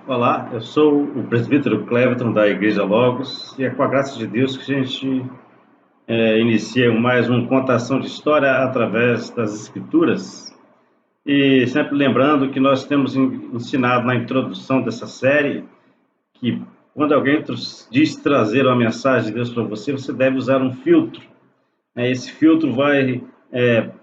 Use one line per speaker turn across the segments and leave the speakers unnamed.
Olá, eu sou o presbítero Cleveton da Igreja Logos e é com a graça de Deus que a gente inicia mais uma contação de história através das Escrituras. E sempre lembrando que nós temos ensinado na introdução dessa série que quando alguém diz trazer uma mensagem de Deus para você, você deve usar um filtro. Esse filtro vai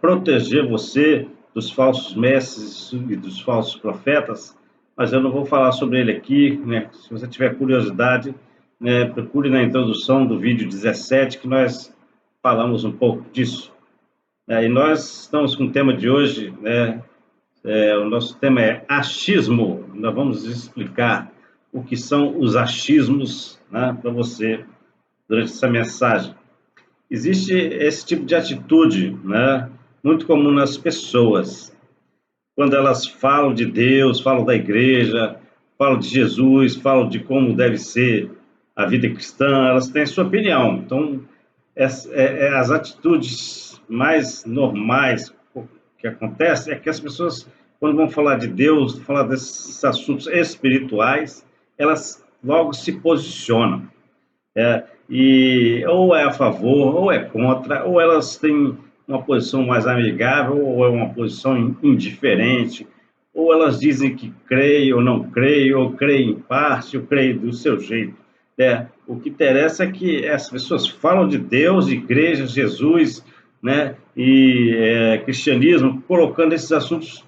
proteger você dos falsos mestres e dos falsos profetas, mas eu não vou falar sobre ele aqui, né? Se você tiver curiosidade, né, procure na introdução do vídeo 17, que nós falamos um pouco disso. E nós estamos com o tema de hoje, né? O nosso tema é achismo. Nós vamos explicar o que são os achismos, né, para você durante essa mensagem. Existe esse tipo de atitude, né, muito comum nas pessoas, quando elas falam de Deus, falam da igreja, falam de Jesus, falam de como deve ser a vida cristã, elas têm sua opinião. Então, as atitudes mais normais que acontecem é que as pessoas, quando vão falar de Deus, falar desses assuntos espirituais, elas logo se posicionam. E ou é a favor, ou é contra, ou elas têm uma posição mais amigável, ou é uma posição indiferente, ou elas dizem que creem ou não creem, ou creem em parte, ou creem do seu jeito. O que interessa é que as pessoas falam de Deus, igreja, Jesus, né, e cristianismo, colocando esses assuntos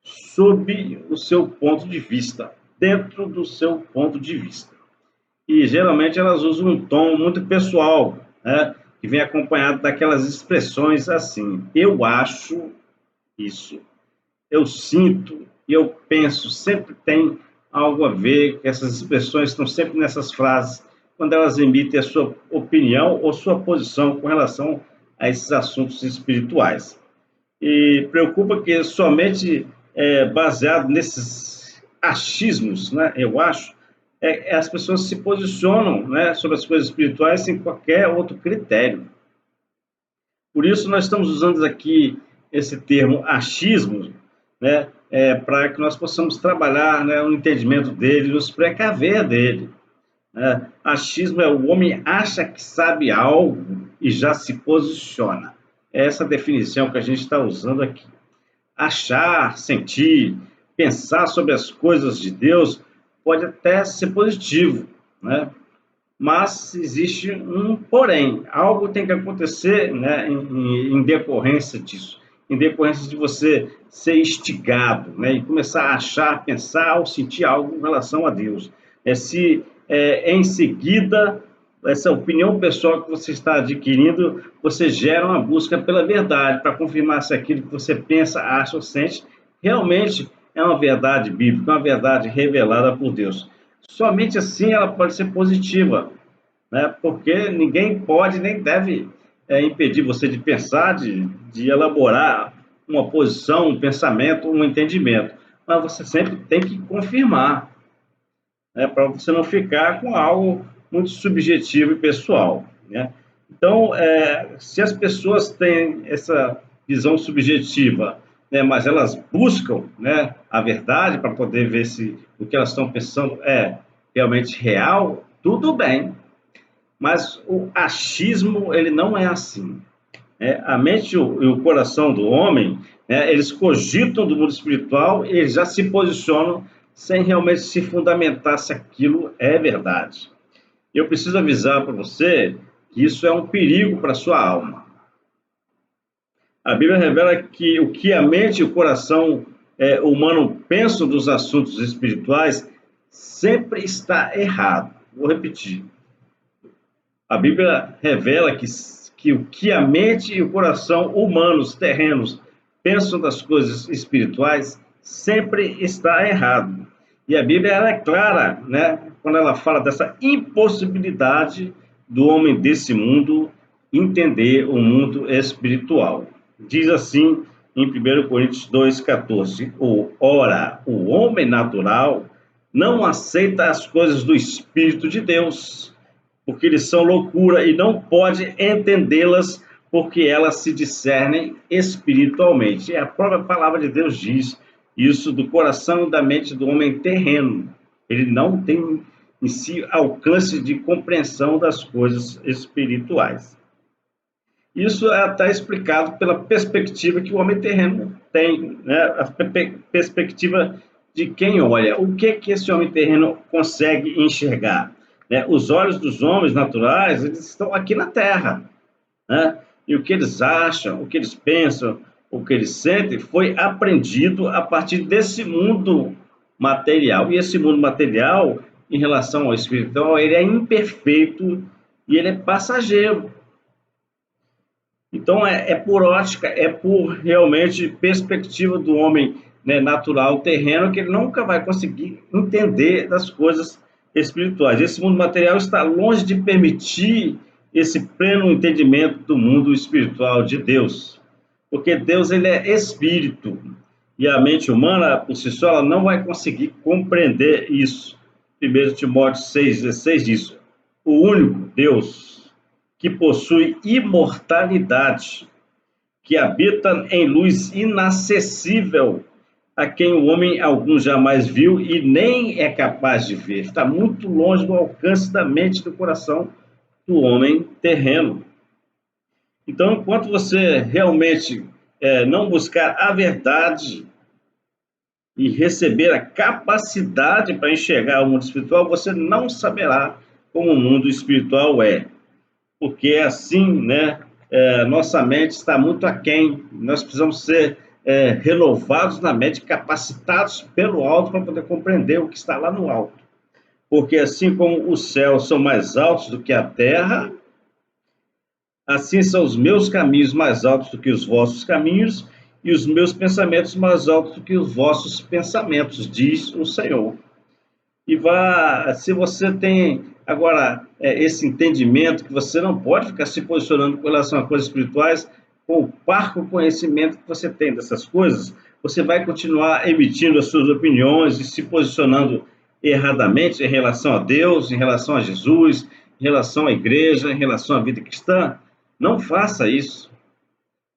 sob o seu ponto de vista, dentro do seu ponto de vista. E geralmente elas usam um tom muito pessoal, né, que vem acompanhado daquelas expressões assim: eu acho isso, eu sinto, eu penso, sempre tem algo a ver, que essas expressões estão sempre nessas frases, quando elas emitem a sua opinião ou sua posição com relação a esses assuntos espirituais. E preocupa que somente baseado nesses achismos, né, eu acho, as pessoas se posicionam, né, sobre as coisas espirituais sem qualquer outro critério. Por isso nós estamos usando aqui esse termo achismo, né, para que nós possamos trabalhar, né, o entendimento dele, nos precaver dele. Achismo é o homem acha que sabe algo e já se posiciona. É essa definição que a gente está usando aqui. Achar, sentir, pensar sobre as coisas de Deus pode até ser positivo, né? Mas existe um porém, algo tem que acontecer, né, em decorrência disso, em decorrência de você ser instigado, né, e começar a achar, pensar ou sentir algo em relação a Deus. Se em seguida, essa opinião pessoal que você está adquirindo, você gera uma busca pela verdade, para confirmar se aquilo que você pensa, acha ou sente realmente é uma verdade bíblica, uma verdade revelada por Deus. Somente assim ela pode ser positiva, né? Porque ninguém pode nem deve impedir você de pensar, de elaborar uma posição, um pensamento, um entendimento. Mas você sempre tem que confirmar, né? Para você não ficar com algo muito subjetivo e pessoal, né? Então, se as pessoas têm essa visão subjetiva, né, mas elas buscam, né, a verdade para poder ver se o que elas estão pensando é realmente real, tudo bem. Mas o achismo, ele não é assim. A mente e o coração do homem, né, eles cogitam do mundo espiritual e eles já se posicionam sem realmente se fundamentar se aquilo é verdade. Eu preciso avisar para você que isso é um perigo para a sua alma. A Bíblia revela que o que a mente e o coração humano pensam dos assuntos espirituais sempre está errado. Vou repetir. A Bíblia revela que o que a mente e o coração humanos, terrenos, pensam das coisas espirituais sempre está errado. E a Bíblia ela é clara, né, quando ela fala dessa impossibilidade do homem desse mundo entender o mundo espiritual. Diz assim em 1 Coríntios 2,14: ora, o homem natural não aceita as coisas do Espírito de Deus, porque eles são loucura e não pode entendê-las, porque elas se discernem espiritualmente. E a própria palavra de Deus diz isso do coração e da mente do homem terreno. Ele não tem em si alcance de compreensão das coisas espirituais. Isso está explicado pela perspectiva que o homem terreno tem, né? A perspectiva de quem olha. O que que esse homem terreno consegue enxergar? Né? Os olhos dos homens naturais, eles estão aqui na Terra, né? E o que eles acham, o que eles pensam, o que eles sentem, foi aprendido a partir desse mundo material. E esse mundo material, em relação ao espiritual, ele é imperfeito e ele é passageiro. Então, é por ótica, é por realmente perspectiva do homem, né, natural, terreno, que ele nunca vai conseguir entender das coisas espirituais. Esse mundo material está longe de permitir esse pleno entendimento do mundo espiritual de Deus, porque Deus, ele é espírito, e a mente humana, por si só, ela não vai conseguir compreender isso. 1 Timóteo 6,16 diz: o único Deus que possui imortalidade, que habita em luz inacessível, a quem o homem algum jamais viu e nem é capaz de ver. Está muito longe do alcance da mente e do coração do homem terreno. Então, enquanto você realmente não buscar a verdade e receber a capacidade para enxergar o mundo espiritual, você não saberá como o mundo espiritual é. Porque é assim, né? Nossa mente está muito aquém. Nós precisamos ser renovados na mente, capacitados pelo alto para poder compreender o que está lá no alto. Porque assim como os céus são mais altos do que a terra, assim são os meus caminhos mais altos do que os vossos caminhos, e os meus pensamentos mais altos do que os vossos pensamentos, diz o Senhor. E se você tem agora esse entendimento que você não pode ficar se posicionando com relação a coisas espirituais com o parco conhecimento que você tem dessas coisas, você vai continuar emitindo as suas opiniões e se posicionando erradamente em relação a Deus, em relação a Jesus, em relação à igreja, em relação à vida cristã. Não faça isso.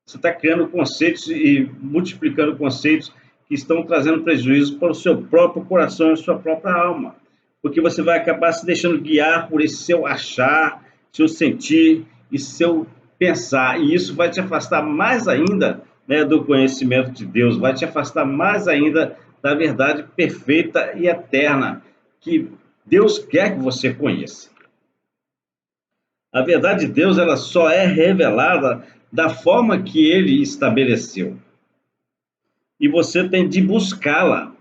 Você está criando conceitos e multiplicando conceitos que estão trazendo prejuízo para o seu próprio coração e sua própria alma. Porque você vai acabar se deixando guiar por esse seu achar, seu sentir e seu pensar. E isso vai te afastar mais ainda, né, do conhecimento de Deus, vai te afastar mais ainda da verdade perfeita e eterna que Deus quer que você conheça. A verdade de Deus, ela só é revelada da forma que ele estabeleceu. E você tem de buscá-la,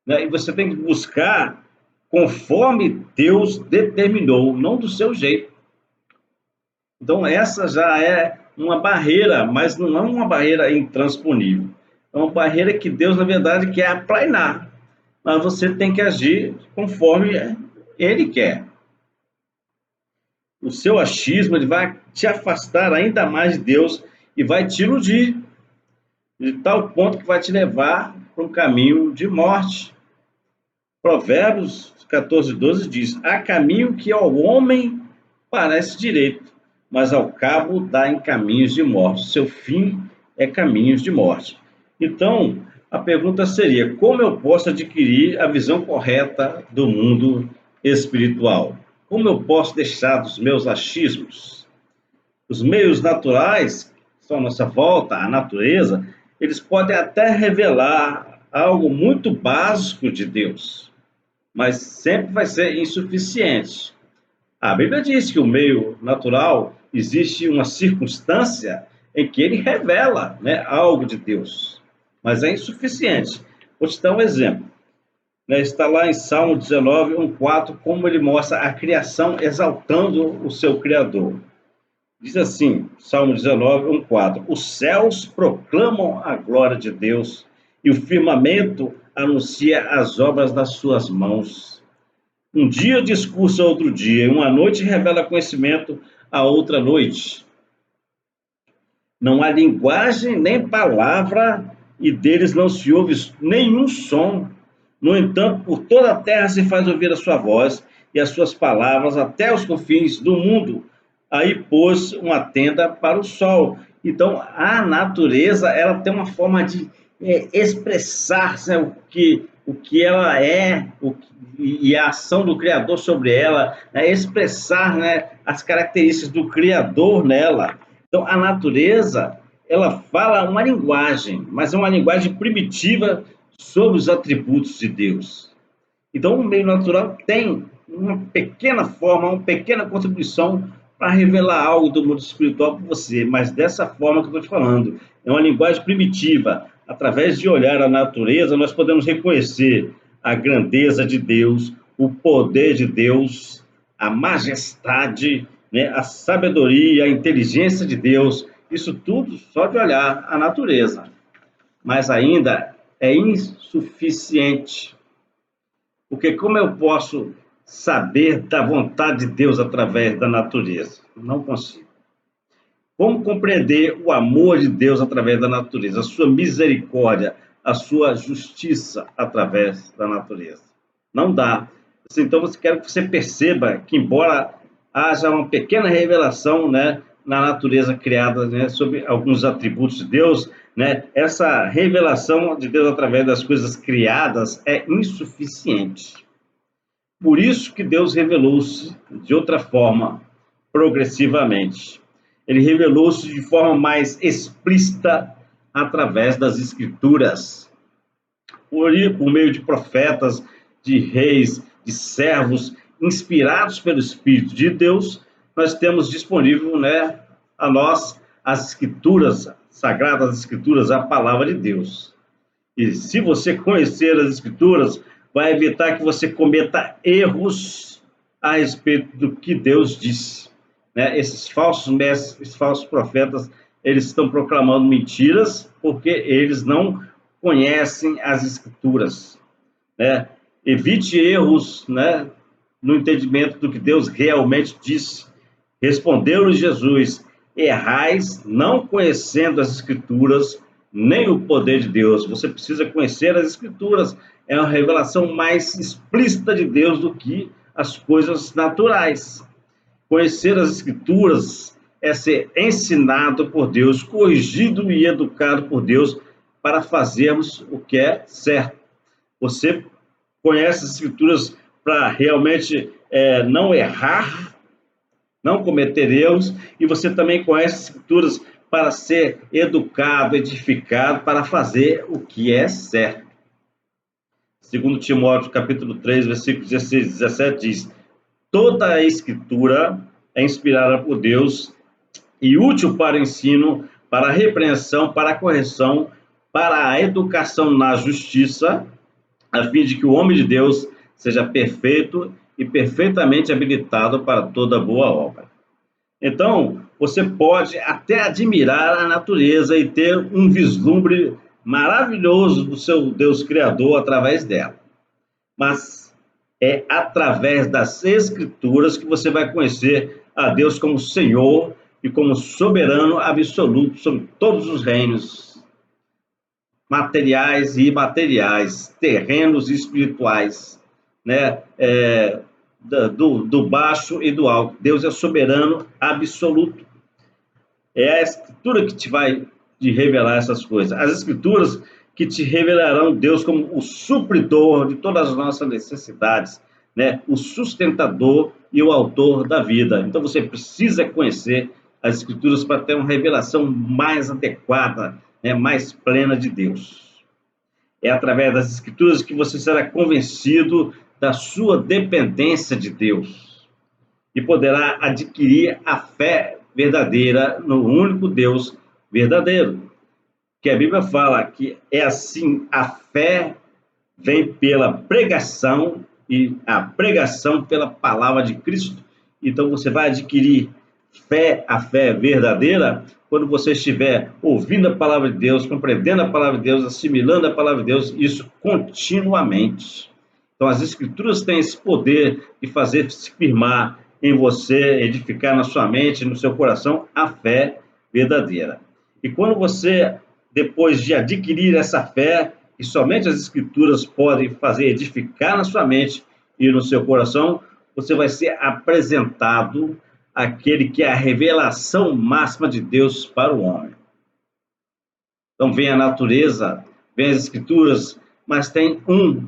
né? E você tem que buscar conforme Deus determinou, não do seu jeito. Então, essa já é uma barreira, mas não é uma barreira intransponível. É uma barreira que Deus, na verdade, quer aplainar. Mas você tem que agir conforme ele quer. O seu achismo, ele vai te afastar ainda mais de Deus e vai te iludir, de tal ponto que vai te levar para um caminho de morte. Provérbios 14:12 diz: há caminho que ao homem parece direito, mas ao cabo dá em caminhos de morte. Seu fim é caminhos de morte. Então, a pergunta seria: como eu posso adquirir a visão correta do mundo espiritual? Como eu posso deixar dos meus achismos? Os meios naturais, que estão à nossa volta, a natureza, eles podem até revelar algo muito básico de Deus, mas sempre vai ser insuficiente. A Bíblia diz que o meio natural existe uma circunstância em que ele revela, né, algo de Deus, mas é insuficiente. Vou te dar um exemplo. Está lá em Salmo 19, 1:4, como ele mostra a criação exaltando o seu Criador. Diz assim, Salmo 19, 1:4, os céus proclamam a glória de Deus e o firmamento anuncia as obras das suas mãos. Um dia discursa a outro dia, e uma noite revela conhecimento a outra noite. Não há linguagem nem palavra, e deles não se ouve nenhum som. No entanto, por toda a terra se faz ouvir a sua voz e as suas palavras até os confins do mundo. Aí pôs uma tenda para o sol. Então, a natureza, ela tem uma forma de expressar, né, o que o que ela é, e a ação do Criador sobre ela, né? Expressar, né, as características do Criador nela. Então, a natureza, ela fala uma linguagem, mas é uma linguagem primitiva sobre os atributos de Deus. Então, o meio natural tem uma pequena forma, uma pequena contribuição para revelar algo do mundo espiritual para você, mas dessa forma que eu estou te falando. É uma linguagem primitiva. Através de olhar a natureza, nós podemos reconhecer a grandeza de Deus, o poder de Deus, a majestade, né, a sabedoria, a inteligência de Deus. Isso tudo só de olhar a natureza. Mas ainda é insuficiente. Porque como eu posso saber da vontade de Deus através da natureza? Não consigo. Como compreender o amor de Deus através da natureza, a sua misericórdia, a sua justiça através da natureza? Não dá. Então, eu quero que você perceba que, embora haja uma pequena revelação, né, na natureza criada, né, sobre alguns atributos de Deus, né, essa revelação de Deus através das coisas criadas é insuficiente. Por isso que Deus revelou-se de outra forma, progressivamente. Ele revelou-se de forma mais explícita através das Escrituras, por meio de profetas, de reis, de servos, inspirados pelo Espírito de Deus. Nós temos disponível, né, a nós as Escrituras, sagradas Escrituras, a palavra de Deus. E se você conhecer as Escrituras, vai evitar que você cometa erros a respeito do que Deus disse. Né? Esses falsos mestres, esses falsos profetas, eles estão proclamando mentiras porque eles não conhecem as Escrituras. Né? Evite erros, né, no entendimento do que Deus realmente disse. Respondeu-lhe Jesus: errais não conhecendo as Escrituras, nem o poder de Deus. Você precisa conhecer as Escrituras. É uma revelação mais explícita de Deus do que as coisas naturais. Conhecer as Escrituras é ser ensinado por Deus, corrigido e educado por Deus para fazermos o que é certo. Você conhece as Escrituras para realmente não errar, não cometer erros, e você também conhece as Escrituras para ser educado, edificado, para fazer o que é certo. Segundo Timóteo, capítulo 3, versículos 16 e 17, diz: toda a Escritura é inspirada por Deus e útil para o ensino, para a repreensão, para a correção, para a educação na justiça, a fim de que o homem de Deus seja perfeito e perfeitamente habilitado para toda boa obra. Então, você pode até admirar a natureza e ter um vislumbre maravilhoso do seu Deus Criador através dela. Mas é através das Escrituras que você vai conhecer a Deus como Senhor e como soberano absoluto sobre todos os reinos, materiais e imateriais, terrenos e espirituais, né? Do baixo e do alto. Deus é soberano absoluto. É a Escritura que te vai te revelar essas coisas. As Escrituras que te revelarão Deus como o supridor de todas as nossas necessidades, né? O sustentador e o autor da vida. Então você precisa conhecer as Escrituras para ter uma revelação mais adequada, né? Mais plena de Deus. É através das Escrituras que você será convencido da sua dependência de Deus e poderá adquirir a fé verdadeira no único Deus verdadeiro. Que a Bíblia fala que é assim, a fé vem pela pregação e a pregação pela palavra de Cristo. Então você vai adquirir fé, a fé verdadeira, quando você estiver ouvindo a palavra de Deus, compreendendo a palavra de Deus, assimilando a palavra de Deus, isso continuamente. Então as Escrituras têm esse poder de fazer se firmar em você, edificar na sua mente, no seu coração, a fé verdadeira. E quando você, depois de adquirir essa fé, que somente as Escrituras podem fazer edificar na sua mente e no seu coração, você vai ser apresentado àquele que é a revelação máxima de Deus para o homem. Então vem a natureza, vem as Escrituras, mas tem um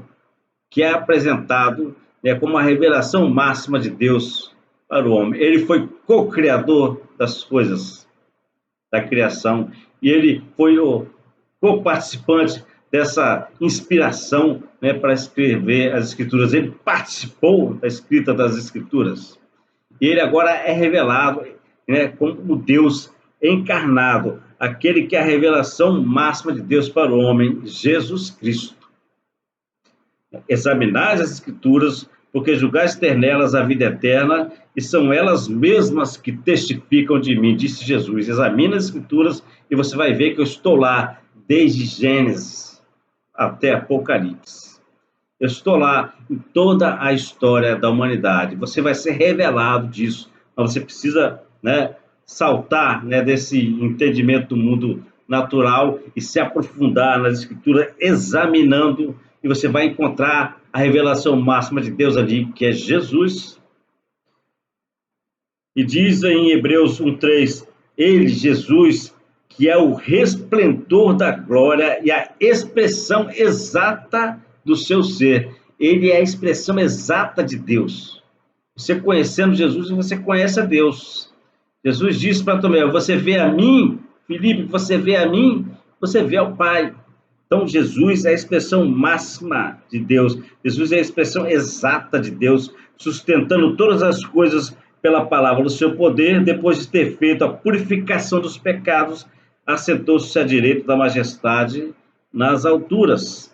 que é apresentado, né, como a revelação máxima de Deus para o homem. Ele foi co-criador das coisas, da criação, e ele foi o co-participante dessa inspiração, né, para escrever as Escrituras. Ele participou da escrita das Escrituras. E ele agora é revelado, né, como Deus encarnado, aquele que é a revelação máxima de Deus para o homem, Jesus Cristo. Examinais as Escrituras, porque julgais ter nelas a vida eterna, e são elas mesmas que testificam de mim, disse Jesus. Examina as Escrituras e você vai ver que eu estou lá, desde Gênesis até Apocalipse. Eu estou lá em toda a história da humanidade. Você vai ser revelado disso, mas você precisa, né, saltar, né, desse entendimento do mundo natural e se aprofundar nas Escrituras, examinando, e você vai encontrar a revelação máxima de Deus ali, que é Jesus. E diz em Hebreus 1:3, ele, Jesus, que é o resplendor da glória e a expressão exata do seu ser. Ele é a expressão exata de Deus. Você conhecendo Jesus, você conhece a Deus. Jesus disse para Tomé, você vê a mim, Filipe, você vê a mim, você vê ao Pai. Então, Jesus é a expressão máxima de Deus. Jesus é a expressão exata de Deus, sustentando todas as coisas pela palavra do seu poder. Depois de ter feito a purificação dos pecados, assentou-se à direita da majestade nas alturas.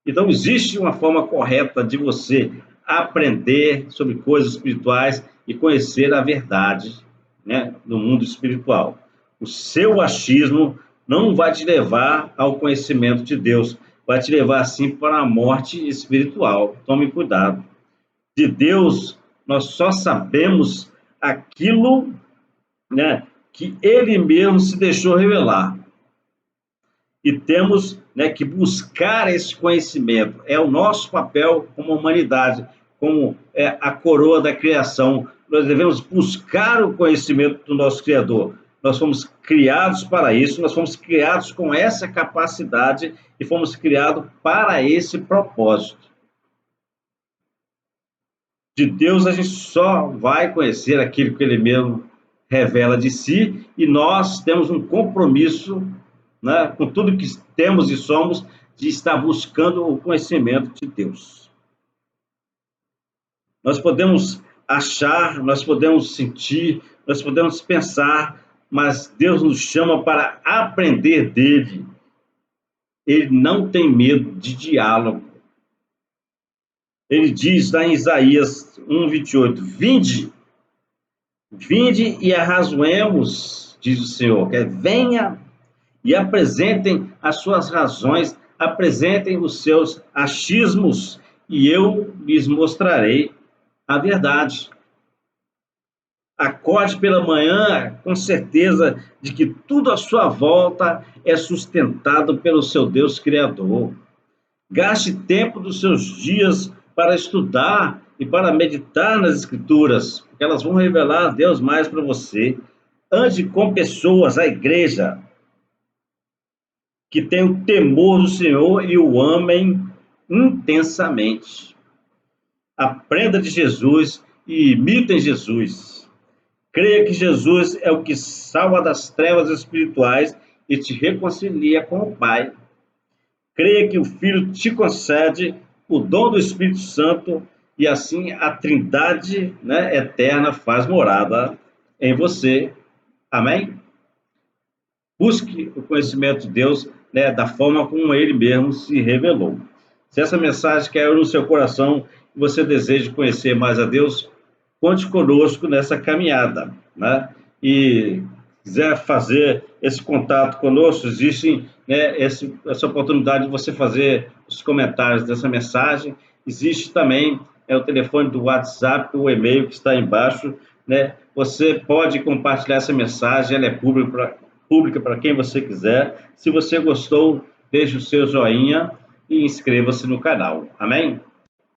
Então, existe uma forma correta de você aprender sobre coisas espirituais e conhecer a verdade, né, no mundo espiritual. O seu achismo não vai te levar ao conhecimento de Deus, vai te levar, sim, para a morte espiritual. Tome cuidado. De Deus, nós só sabemos aquilo, né, que Ele mesmo se deixou revelar. E temos, né, que buscar esse conhecimento. É o nosso papel como humanidade, como a coroa da criação. Nós devemos buscar o conhecimento do nosso Criador. Nós fomos criados para isso, nós fomos criados com essa capacidade e fomos criados para esse propósito. De Deus a gente só vai conhecer aquilo que Ele mesmo revela de si, e nós temos um compromisso, né, com tudo que temos e somos, de estar buscando o conhecimento de Deus. Nós podemos achar, nós podemos sentir, nós podemos pensar, mas Deus nos chama para aprender dele. Ele não tem medo de diálogo. Ele diz lá em Isaías 1:28, vinde e arrazoemos, diz o Senhor, que venha e apresentem as suas razões, apresentem os seus achismos, e eu lhes mostrarei a verdade. Acorde pela manhã com certeza de que tudo à sua volta é sustentado pelo seu Deus Criador. Gaste tempo dos seus dias para estudar e para meditar nas Escrituras, porque elas vão revelar a Deus mais para você. Ande com pessoas, a igreja, que tem o temor do Senhor e o amem intensamente. Aprenda de Jesus e imitem Jesus. Creia que Jesus é o que salva das trevas espirituais e te reconcilia com o Pai. Creia que o Filho te concede o dom do Espírito Santo e assim a Trindade, né, eterna faz morada em você. Amém? Busque o conhecimento de Deus, né, da forma como Ele mesmo se revelou. Se essa mensagem caiu no seu coração e você deseja conhecer mais a Deus, conte conosco nessa caminhada, né? E quiser fazer esse contato conosco, existe, né, essa oportunidade de você fazer os comentários dessa mensagem. Existe também o telefone do WhatsApp, o e-mail que está embaixo, né? Você pode compartilhar essa mensagem, ela é pública para quem você quiser. Se você gostou, deixe o seu joinha e inscreva-se no canal. Amém?